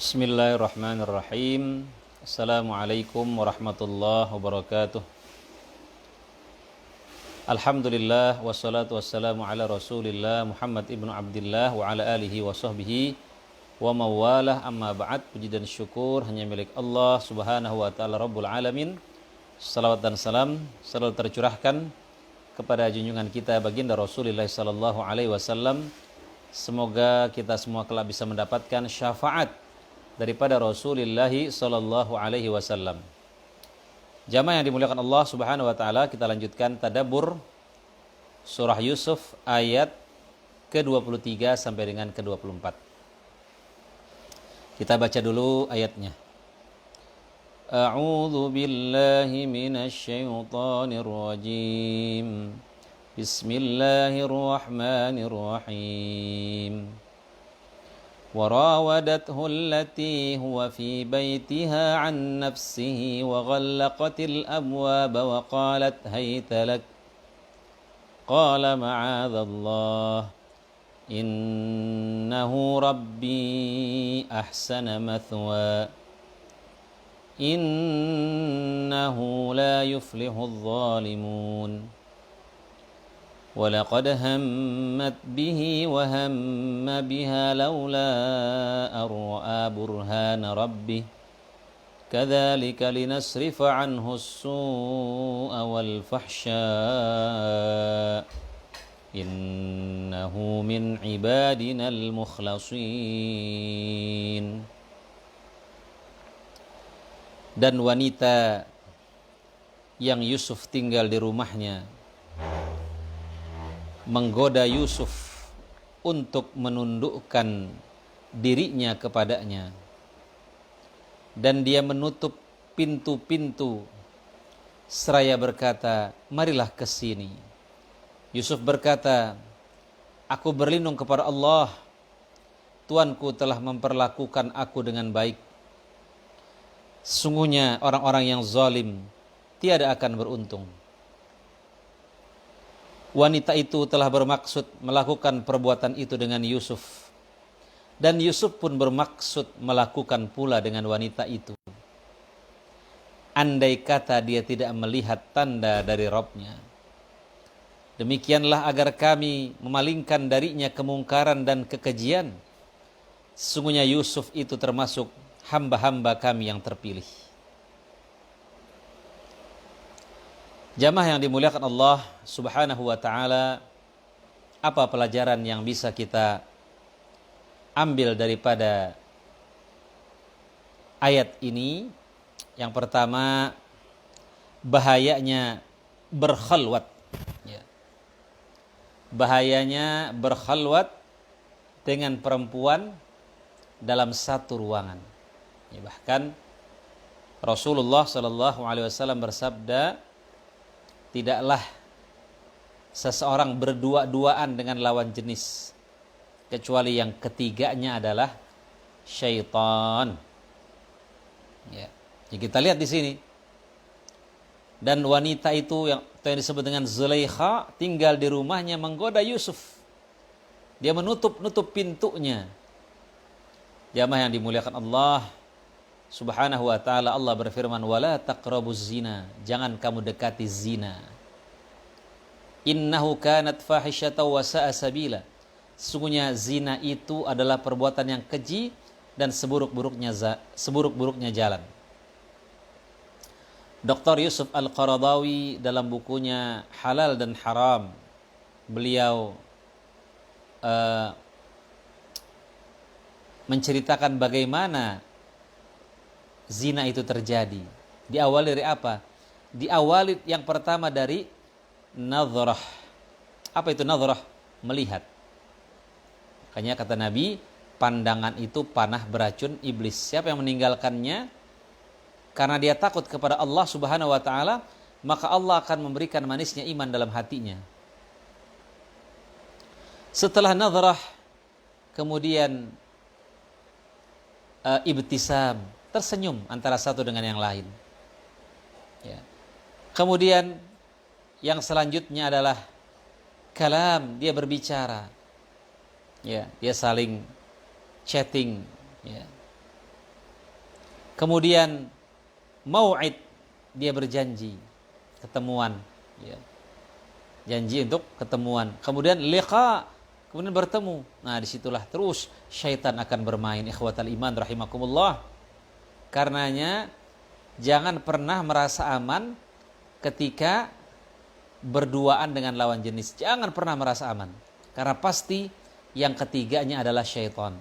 Bismillahirrahmanirrahim. Assalamualaikum warahmatullahi wabarakatuh. Alhamdulillah wassalatu wassalamu ala Rasulillah Muhammad ibnu Abdillah wa ala alihi wa sahbihi wa mawalah, amma ba'd. Puji dan syukur hanya milik Allah Subhanahu wa taala Rabbul alamin. Salawat dan salam selalu tercurahkan kepada junjungan kita baginda Rasulullah sallallahu alaihi wasallam. Semoga kita semua kelak bisa mendapatkan syafaat daripada Rasulullah sallallahu alaihi wasallam. Jamaah yang dimuliakan Allah Subhanahu wa taala, kita lanjutkan tadabbur surah Yusuf ayat ke-23 sampai dengan ke-24. Kita baca dulu ayatnya. A'udzu billahi minasy syaithanir rajim. Bismillahirrahmanirrahim. وراودته التي هو في بيتها عن نفسه وغلقت الأبواب وقالت هيت لك قال معاذ الله إنه ربي أحسن مثواي إنه لا يفلح الظالمون ولقد همت به وهم بها لولا أن رأى برهان ربه كذلك لنصرف عنه السوء والفحشاء إنه من عبادنا المخلصين. Dan wanita yang Yusuf tinggal di rumahnya menggoda Yusuf untuk menundukkan dirinya kepadanya, dan dia menutup pintu-pintu seraya berkata, marilah ke sini. Yusuf berkata, aku berlindung kepada Allah, Tuanku telah memperlakukan aku dengan baik. Sungguhnya orang-orang yang zalim tiada akan beruntung. Wanita itu telah bermaksud melakukan perbuatan itu dengan Yusuf, dan Yusuf pun bermaksud melakukan pula dengan wanita itu. Andai kata dia tidak melihat tanda dari Rabb-Nya. Demikianlah agar kami memalingkan darinya kemungkaran dan kekejian. Sesungguhnya Yusuf itu termasuk hamba-hamba kami yang terpilih. Jamaah yang dimuliakan Allah Subhanahu wa taala, apa pelajaran yang bisa kita ambil daripada ayat ini? Yang pertama, bahayanya berkhalwat. Bahayanya berkhalwat dengan perempuan dalam satu ruangan. Bahkan Rasulullah sallallahu alaihi wasallam bersabda, tidaklah seseorang berdua-duaan dengan lawan jenis kecuali yang ketiganya adalah syaitan. Ya. Jadi kita lihat di sini. Dan wanita itu yang disebut dengan Zulaikha tinggal di rumahnya menggoda Yusuf. Dia menutup pintunya. Jamaah yang dimuliakan Allah Subhanahu wa ta'ala, Allah berfirman, wala taqrabuz zina, jangan kamu dekati zina. Innahu kanat fahisyatan wa sa'a sabila. Sesungguhnya zina itu adalah perbuatan yang keji dan seburuk-buruknya jalan. Dr. Yusuf Al-Qaradawi dalam bukunya Halal dan Haram, beliau menceritakan bagaimana zina itu terjadi. Diawali dari apa? Diawali yang pertama dari nadhrah. Apa itu nadhrah? Melihat. Makanya kata Nabi, pandangan itu panah beracun iblis. Siapa yang meninggalkannya karena dia takut kepada Allah Subhanahu wa taala, maka Allah akan memberikan manisnya iman dalam hatinya. Setelah nadhrah, kemudian ibtisam, tersenyum antara satu dengan yang lain. Ya. Kemudian yang selanjutnya adalah kalam, dia berbicara. Ya, dia saling chatting, ya. Kemudian mau'id, dia berjanji ketemuan, ya. Janji untuk ketemuan. Kemudian liqa, kemudian bertemu. Nah, disitulah terus syaitan akan bermain. Ikhwatal iman rahimakumullah. Karenanya jangan pernah merasa aman ketika berduaan dengan lawan jenis. Jangan pernah merasa aman. Karena pasti yang ketiganya adalah syaitan.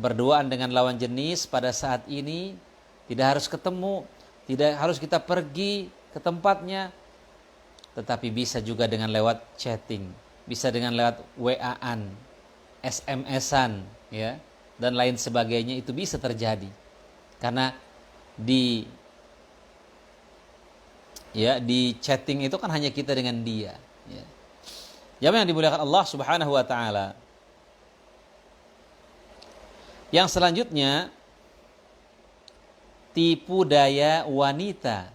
Berduaan dengan lawan jenis pada saat ini tidak harus ketemu, tidak harus kita pergi ke tempatnya, tetapi bisa juga dengan lewat chatting, bisa dengan lewat WA-an, SMS-an, ya, dan lain sebagainya. Itu bisa terjadi karena di chatting itu kan hanya kita dengan dia, ya. Jamaah yang dimuliakan Allah Subhanahu wa taala. Yang selanjutnya, tipu daya wanita,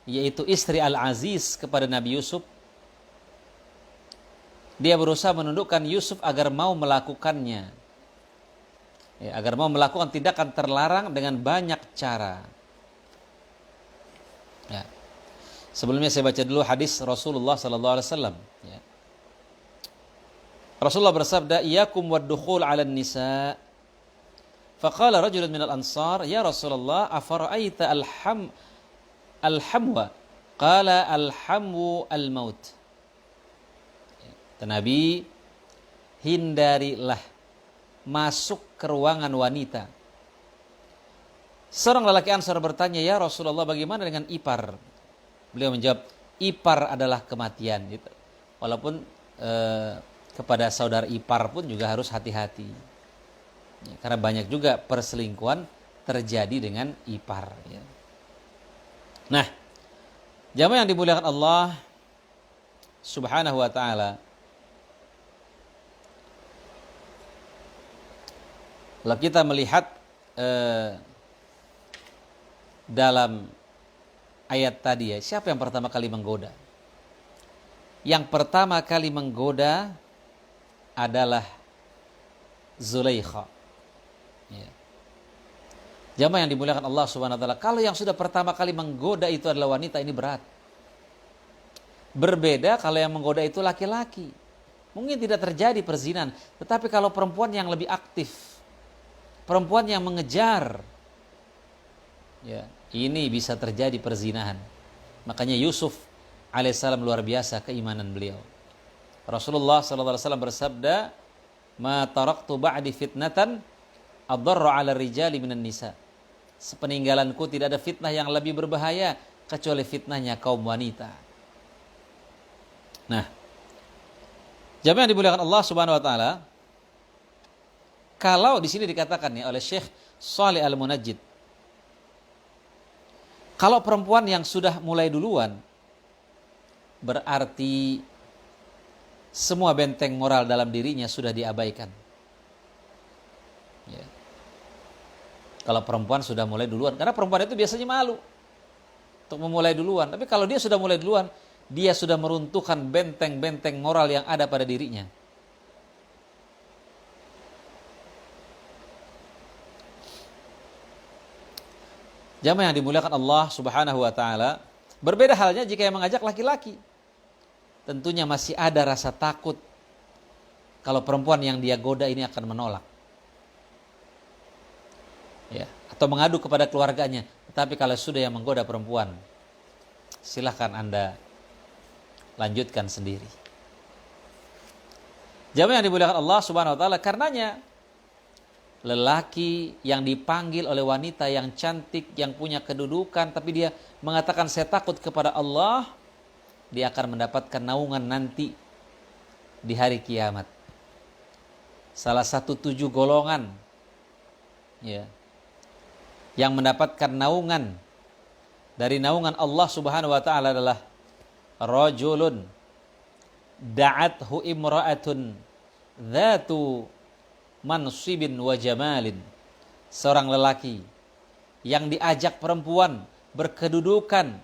yaitu istri Al-Aziz kepada Nabi Yusuf. Dia berusaha menundukkan Yusuf agar mau melakukannya, ya, agar mau melakukan tindakan terlarang dengan banyak cara, ya. Sebelumnya saya baca dulu hadis Rasulullah sallallahu alaihi wasallam, ya. Rasulullah bersabda, "Iyyakum wad-dukhul 'alan nisa." Faqala rajulun minal ansar, "Ya Rasulullah, afara'aita al-hamwa?" Qala al-hamwu al-maut. Nabi, hindarilah masuk ke ruangan wanita. Seorang lelaki Ansar bertanya, "Ya Rasulullah, bagaimana dengan ipar?" Beliau menjawab, "Ipar adalah kematian." Gitu. Walaupun kepada saudara ipar pun juga harus hati-hati, ya, karena banyak juga perselingkuhan terjadi dengan ipar, ya. Nah, jamaah yang dimuliakan Allah Subhanahu wa taala, kalau kita melihat dalam ayat tadi, ya, siapa yang pertama kali menggoda? Yang pertama kali menggoda adalah Zulaikha, ya. Jamaah yang dimuliakan Allah Subhanahu wa taala, kalau yang sudah pertama kali menggoda itu adalah wanita, ini berat. Berbeda kalau yang menggoda itu laki-laki. Mungkin tidak terjadi perzinahan, tetapi kalau perempuan yang lebih aktif, perempuan yang mengejar, ya, ini bisa terjadi perzinahan. Makanya Yusuf alaihissalam luar biasa keimanan beliau. Rasulullah sallallahu alaihi wasallam bersabda, "Ma taraktu ba'di fitnatan adarra 'ala rijali minan nisa." Sepeninggalanku tidak ada fitnah yang lebih berbahaya kecuali fitnahnya kaum wanita. Nah, jamaah yang dimuliakan Allah Subhanahu wa taala, kalau di sini dikatakan, ya, oleh Syekh Shalih Al-Munajjid, kalau perempuan yang sudah mulai duluan, berarti semua benteng moral dalam dirinya sudah diabaikan, ya. Kalau perempuan sudah mulai duluan, karena perempuan itu biasanya malu untuk memulai duluan. Tapi kalau dia sudah mulai duluan, dia sudah meruntuhkan benteng-benteng moral yang ada pada dirinya. Jamaah yang dimuliakan Allah Subhanahu wa taala, berbeda halnya jika yang mengajak laki-laki. Tentunya masih ada rasa takut kalau perempuan yang dia goda ini akan menolak, ya, atau mengadu kepada keluarganya. Tetapi kalau sudah yang menggoda perempuan, silahkan Anda lanjutkan sendiri. Jamaah yang dimuliakan Allah Subhanahu wa taala, karenanya lelaki yang dipanggil oleh wanita yang cantik, yang punya kedudukan, tapi dia mengatakan saya takut kepada Allah, dia akan mendapatkan naungan nanti di hari kiamat. Salah satu 7 golongan, ya, yang mendapatkan naungan dari naungan Allah Subhanahu wa taala adalah rajulun da'athu imra'atun dzatu mansibin wa jamalin. Seorang lelaki yang diajak perempuan berkedudukan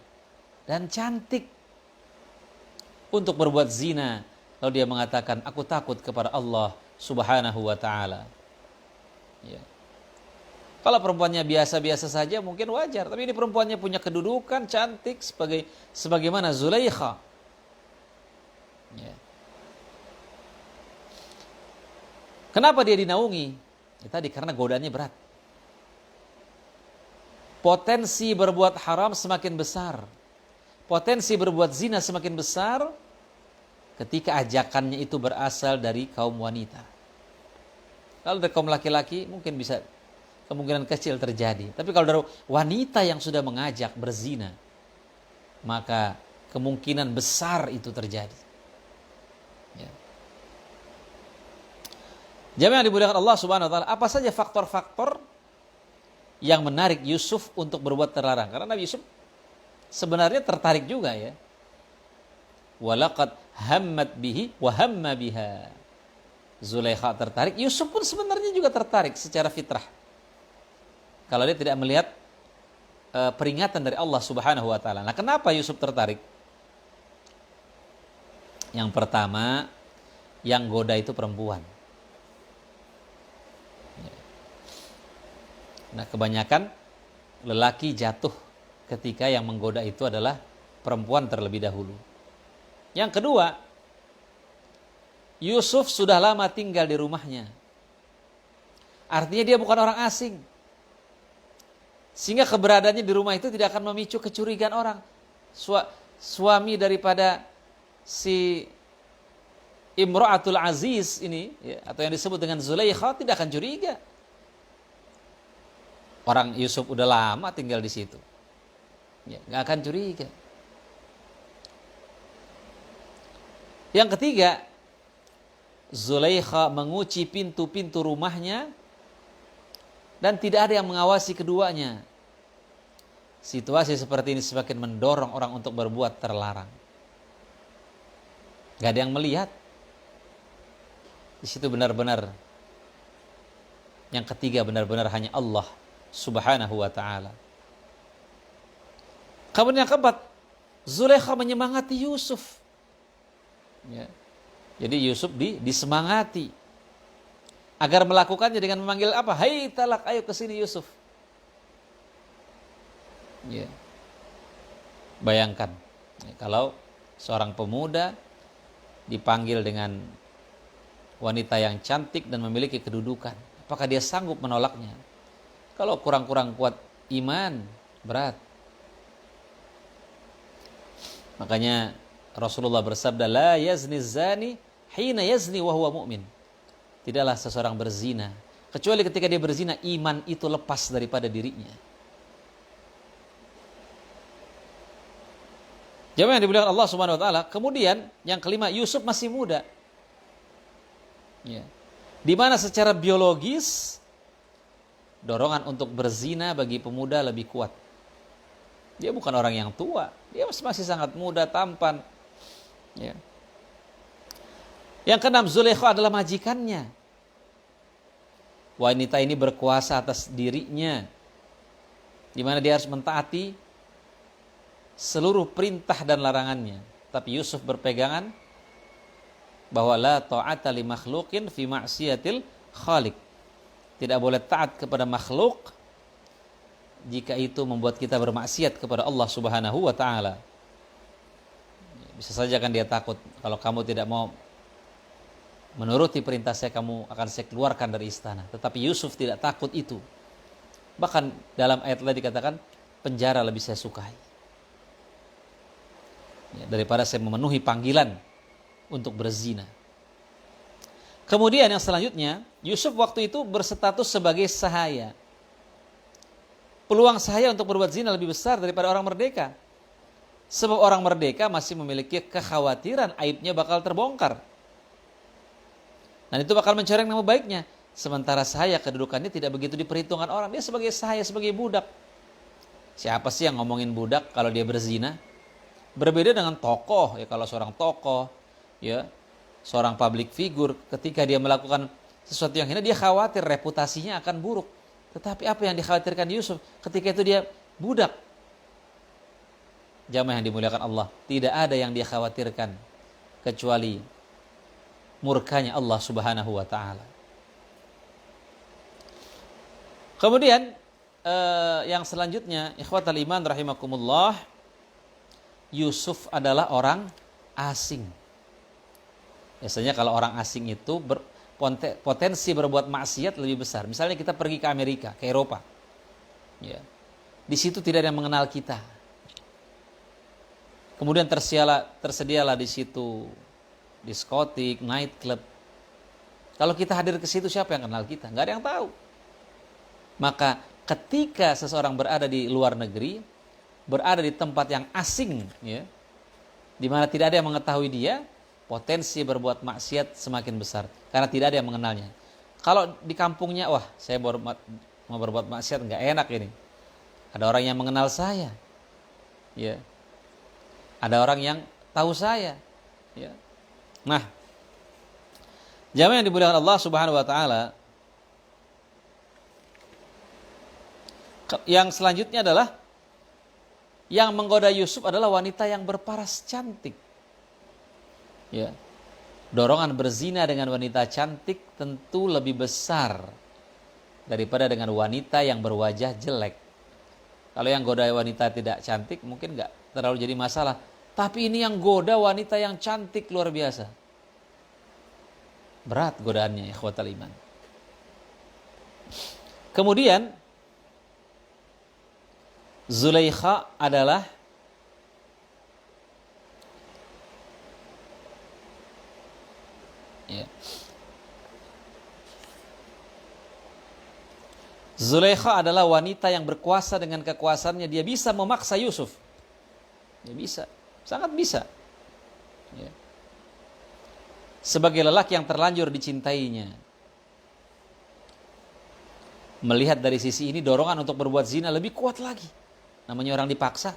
dan cantik untuk berbuat zina, lalu dia mengatakan aku takut kepada Allah Subhanahu wa taala, ya. Kalau perempuannya biasa-biasa saja mungkin wajar, tapi ini perempuannya punya kedudukan cantik sebagaimana Zulaikha. Ya. Kenapa dia dinaungi? Ya, tadi karena godaannya berat. Potensi berbuat haram semakin besar. Potensi berbuat zina semakin besar ketika ajakannya itu berasal dari kaum wanita. Kalau dari kaum laki-laki mungkin bisa kemungkinan kecil terjadi. Tapi kalau dari wanita yang sudah mengajak berzina, maka kemungkinan besar itu terjadi. Ya. Jamaah yang dimuliakan Allah Subhanahu wa taala, apa saja faktor-faktor yang menarik Yusuf untuk berbuat terlarang? Karena Nabi Yusuf sebenarnya tertarik juga ya. Walaqad hammat bihi wa hamma biha. Zulaikha tertarik, Yusuf pun sebenarnya juga tertarik secara fitrah. Kalau dia tidak melihat peringatan dari Allah Subhanahu wa taala. Nah, kenapa Yusuf tertarik? Yang pertama, yang goda itu perempuan. Nah, kebanyakan lelaki jatuh ketika yang menggoda itu adalah perempuan terlebih dahulu. Yang kedua, Yusuf sudah lama tinggal di rumahnya. Artinya dia bukan orang asing. Sehingga keberadaannya di rumah itu tidak akan memicu kecurigaan orang. Suami daripada si Imra'atul Aziz ini, ya, atau yang disebut dengan Zulaikha, tidak akan curiga. Orang Yusuf udah lama tinggal di situ, ya, nggak akan curiga. Yang ketiga, Zulaikha mengunci pintu-pintu rumahnya dan tidak ada yang mengawasi keduanya. Situasi seperti ini semakin mendorong orang untuk berbuat terlarang. Gak ada yang melihat. Di situ benar-benar yang ketiga benar-benar hanya Allah Subhanahu wa taala. Kemudian yang keempat, Zulaikha menyemangati Yusuf. Ya. Jadi Yusuf disemangati agar melakukannya dengan memanggil apa? Hai talak, ayo ke sini Yusuf. Ya. Bayangkan ya, kalau seorang pemuda dipanggil dengan wanita yang cantik dan memiliki kedudukan, apakah dia sanggup menolaknya? Kalau kurang-kurang kuat iman, berat. Makanya Rasulullah bersabda, la yazni zani hina yazni wa huwa mu'min. Tidaklah seseorang berzina kecuali ketika dia berzina iman itu lepas daripada dirinya. Jamaah yang dimuliakan Allah Subhanahu wa taala. Kemudian yang kelima, Yusuf masih muda. Ya. Di mana secara biologis dorongan untuk berzina bagi pemuda lebih kuat. Dia bukan orang yang tua, dia masih sangat muda, tampan. Ya. Yang keenam, Zulaikha adalah majikannya. Wanita ini berkuasa atas dirinya, di mana dia harus mentaati seluruh perintah dan larangannya. Tapi Yusuf berpegangan bahwa la ta'ata li makhluqin fi ma'siyatil khaliq. Tidak boleh taat kepada makhluk jika itu membuat kita bermaksiat kepada Allah Subhanahu wa taala. Bisa saja kan dia takut, kalau kamu tidak mau menuruti perintah saya, kamu akan saya keluarkan dari istana. Tetapi Yusuf tidak takut itu. Bahkan dalam ayat lain dikatakan, penjara lebih saya sukai. Ya, daripada saya memenuhi panggilan untuk berzina. Kemudian yang selanjutnya, Yusuf waktu itu berstatus sebagai sahaya. Peluang sahaya untuk berbuat zina lebih besar daripada orang merdeka. Sebab orang merdeka masih memiliki kekhawatiran aibnya bakal terbongkar. Dan itu bakal mencoreng nama baiknya. Sementara sahaya kedudukannya tidak begitu diperhitungkan orang. Dia sebagai sahaya, sebagai budak. Siapa sih yang ngomongin budak kalau dia berzina? Berbeda dengan tokoh, ya kalau seorang tokoh, ya seorang public figure, ketika dia melakukan sesuatu yang hina, dia khawatir reputasinya akan buruk. Tetapi apa yang dikhawatirkan Yusuf ketika itu dia budak? Jamaah yang dimuliakan Allah, tidak ada yang dia khawatirkan kecuali murkanya Allah Subhanahu wa taala. Kemudian yang selanjutnya, ikhwatal iman rahimakumullah, Yusuf adalah orang asing. Biasanya kalau orang asing itu potensi berbuat maksiat lebih besar. Misalnya kita pergi ke Amerika, ke Eropa, ya, di situ tidak ada yang mengenal kita. Kemudian tersedialah di situ diskotik, night club. Kalau kita hadir ke situ, siapa yang kenal kita? Nggak ada yang tahu. Maka ketika seseorang berada di luar negeri, berada di tempat yang asing, ya, di mana tidak ada yang mengetahui dia, potensi berbuat maksiat semakin besar karena tidak ada yang mengenalnya. Kalau di kampungnya, wah, saya mau berbuat maksiat, nggak enak ini. Ada orang yang mengenal saya, ya. Ada orang yang tahu saya, ya. Nah, jamaah yang dimuliakan Allah Subhanahu wa taala, yang selanjutnya adalah yang menggoda Yusuf adalah wanita yang berparas cantik. Ya. Dorongan berzina dengan wanita cantik tentu lebih besar daripada dengan wanita yang berwajah jelek. Kalau yang goda wanita tidak cantik mungkin nggak terlalu jadi masalah. Tapi ini yang goda wanita yang cantik luar biasa. Berat godaannya, ikhwatal iman. Kemudian Zulaikha adalah Zulaikha adalah wanita yang berkuasa. Dengan kekuasaannya dia bisa memaksa Yusuf. Dia bisa, sangat bisa. Ya. Sebagai lelaki yang terlanjur dicintainya, melihat dari sisi ini dorongan untuk berbuat zina lebih kuat lagi. Namanya orang dipaksa.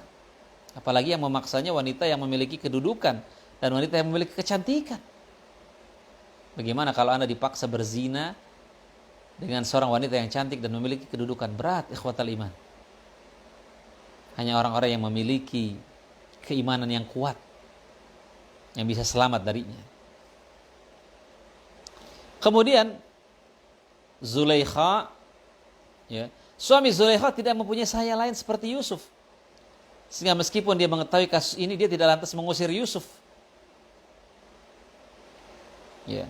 Apalagi yang memaksanya wanita yang memiliki kedudukan dan wanita yang memiliki kecantikan. Bagaimana kalau Anda dipaksa berzina dengan seorang wanita yang cantik dan memiliki kedudukan? Berat, ikhwatal iman. Hanya orang-orang yang memiliki keimanan yang kuat yang bisa selamat darinya. Kemudian Zulaikha, ya, suami Zulaikha tidak mempunyai saya lain seperti Yusuf. Sehingga meskipun dia mengetahui kasus ini, dia tidak lantas mengusir Yusuf. Ya.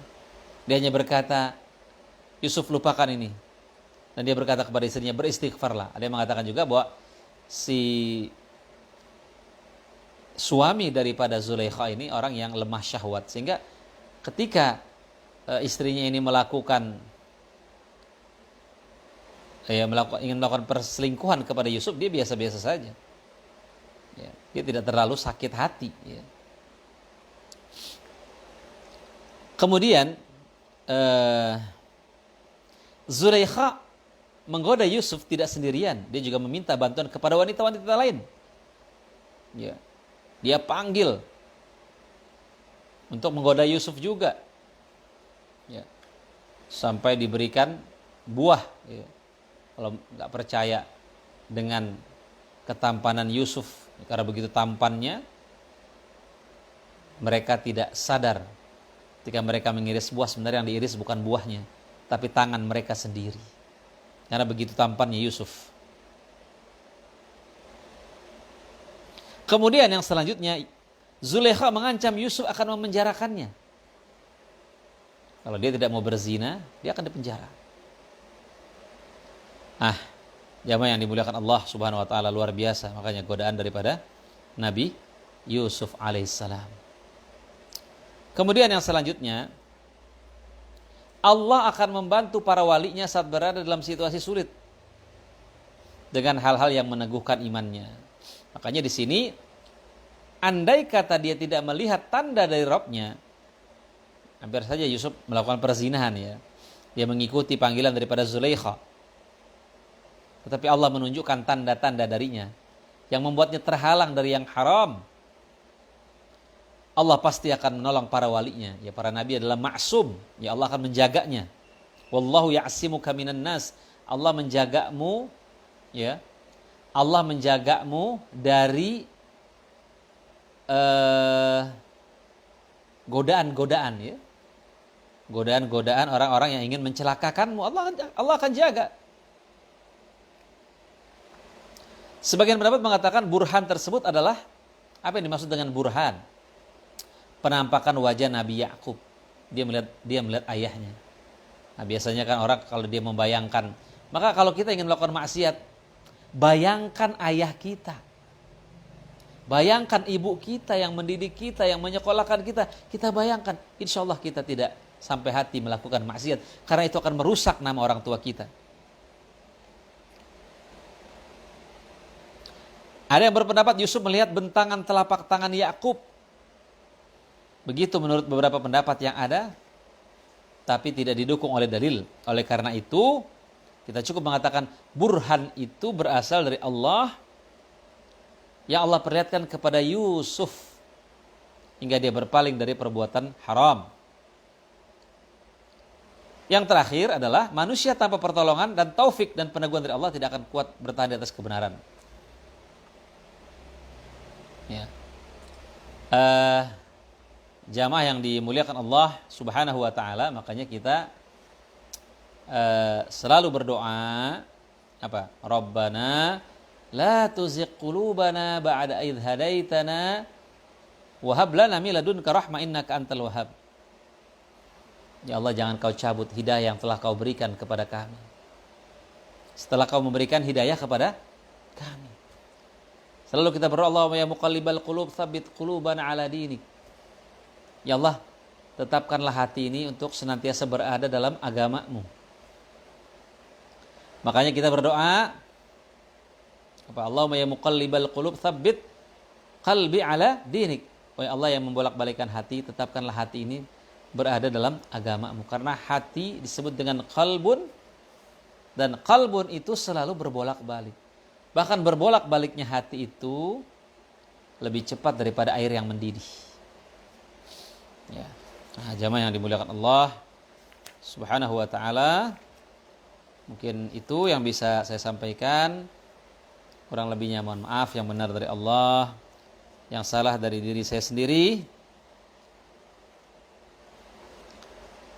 Dia hanya berkata, Yusuf lupakan ini. Dan dia berkata kepada istrinya, beristighfarlah. Ada yang mengatakan juga bahwa si suami daripada Zulaikha ini orang yang lemah syahwat. Sehingga ketika istrinya ini ingin melakukan perselingkuhan kepada Yusuf, dia biasa-biasa saja. Ya, dia tidak terlalu sakit hati. Ya. Kemudian Zulaikha menggoda Yusuf tidak sendirian. Dia juga meminta bantuan kepada wanita-wanita lain. Ya. Dia panggil untuk menggoda Yusuf juga. Ya. Sampai diberikan buah. Ya. Kalau nggak percaya dengan ketampanan Yusuf, karena begitu tampannya, mereka tidak sadar ketika mereka mengiris buah, sebenarnya yang diiris bukan buahnya, tapi tangan mereka sendiri. Karena begitu tampannya Yusuf. Kemudian yang selanjutnya, Zulaikha mengancam Yusuf akan memenjarakannya. Kalau dia tidak mau berzina, dia akan dipenjara. Jamaah yang dimuliakan Allah Subhanahu wa taala, luar biasa makanya godaan daripada Nabi Yusuf alaihissalam. Kemudian yang selanjutnya, Allah akan membantu para walinya saat berada dalam situasi sulit dengan hal-hal yang meneguhkan imannya. Makanya di sini, andai kata dia tidak melihat tanda dari Rabb-nya, hampir saja Yusuf melakukan perzinahan, ya. Dia mengikuti panggilan daripada Zulaikha. Tetapi Allah menunjukkan tanda-tanda darinya yang membuatnya terhalang dari yang haram. Allah pasti akan menolong para walinya. Ya, para nabi adalah maksum. Ya, Allah akan menjaganya. Wallahu ya'simuka minan nas. Allah menjagamu, ya. Allah menjagamu dari godaan-godaan, ya. Godaan-godaan orang-orang yang ingin mencelakakanmu. Allah akan jaga. Sebagian pendapat mengatakan burhan tersebut adalah, apa yang dimaksud dengan burhan? Penampakan wajah Nabi Yakub. Dia melihat ayahnya. Nah, biasanya kan orang kalau dia membayangkan, maka kalau kita ingin melakukan maksiat, bayangkan ayah kita. Bayangkan ibu kita yang mendidik kita, yang menyekolahkan kita. Kita bayangkan, insya Allah kita tidak sampai hati melakukan maksiat. Karena itu akan merusak nama orang tua kita. Ada yang berpendapat Yusuf melihat bentangan telapak tangan Yakub. Begitu menurut beberapa pendapat yang ada, tapi tidak didukung oleh dalil. Oleh karena itu, kita cukup mengatakan burhan itu berasal dari Allah, yang Allah perlihatkan kepada Yusuf hingga dia berpaling dari perbuatan haram. Yang terakhir adalah manusia tanpa pertolongan dan taufik dan peneguhan dari Allah tidak akan kuat bertahan di atas kebenaran. Ya. Jamaah yang dimuliakan Allah Subhanahu wa taala, makanya kita selalu berdoa apa? Rabbana la tuzigh qulubana ba'da idh hadaitana wa hab lana min ladunka rahmah innaka antal wahhab. Ya Allah, jangan kau cabut hidayah yang telah kau berikan kepada kami setelah kau memberikan hidayah kepada kami. Selalu kita berdoa, Allahumma ya muqallibal qulub tsabbit qulubana ala dinik. Ya Allah, tetapkanlah hati ini untuk senantiasa berada dalam agama-Mu. Makanya kita berdoa, apa? Allahumma ya muqallibal qulub tsabbit qalbi ala dinik. Oh ya Allah yang membolak-balikan hati, tetapkanlah hati ini berada dalam agama-Mu. Karena hati disebut dengan qalbun, dan qalbun itu selalu berbolak-balik. Bahkan berbolak-baliknya hati itu lebih cepat daripada air yang mendidih. Ya. Nah, jamaah yang dimuliakan Allah Subhanahu wa taala, mungkin itu yang bisa saya sampaikan. Kurang lebihnya mohon maaf, yang benar dari Allah, yang salah dari diri saya sendiri.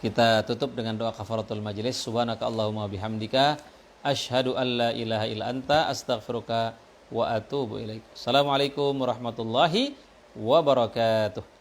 Kita tutup dengan doa kafaratul majelis. Subhanaka Allahumma bihamdika asyhadu an la ilaha illa anta astaghfiruka wa atubu ilaik. Assalamualaikum warahmatullahi wabarakatuh.